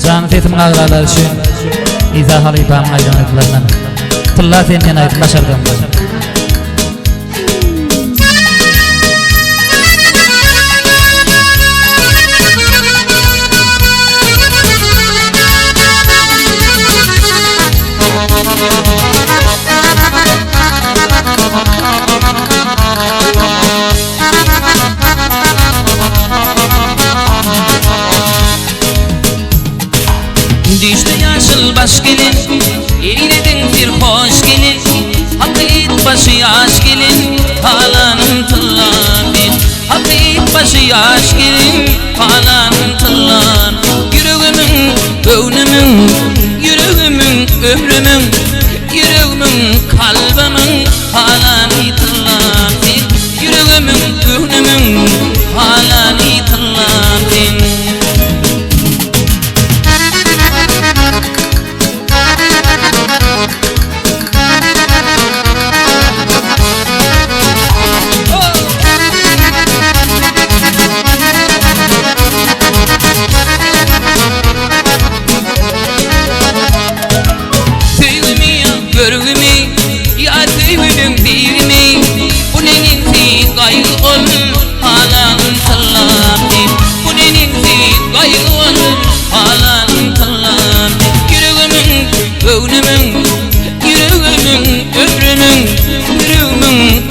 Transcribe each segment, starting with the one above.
Canı tetim ağlarlar üçün izahalı ibamın aydan aydılarından Tılla senden aydım başardım Düştü yaşıl baş gelin, eline bir hoş gelin. Hakkı başı yaş gelin, halanın tıllan bin. Hakkı başı yaş gelin, halanın tıllan. Yüreğimin, gönlümün, yüreğimin, ömrümün, yüreğimin, kalbimin, halanı tıllan bin. Yüreğimin, gönlümün, halanı tıllan bin.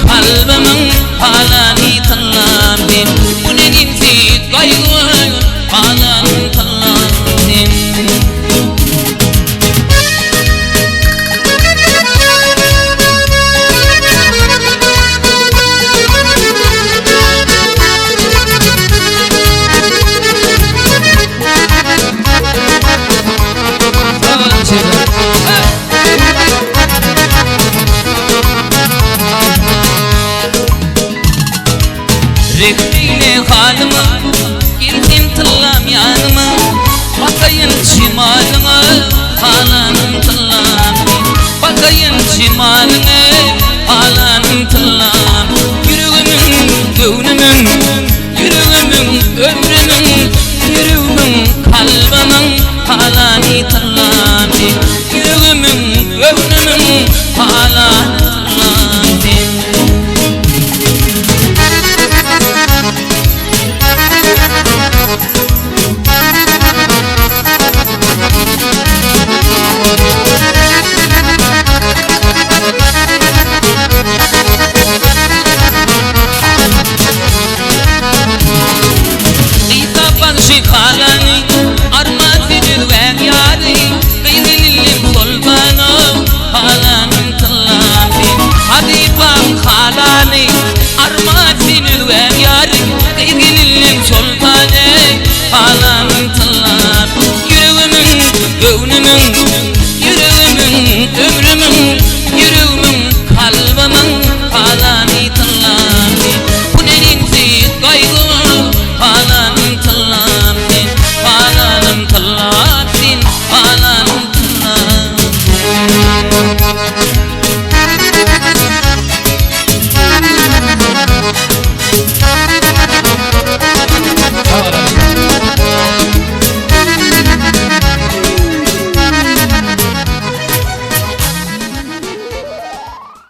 Kalbimin halani tıllan bin. Bu ne ginti kaygı halani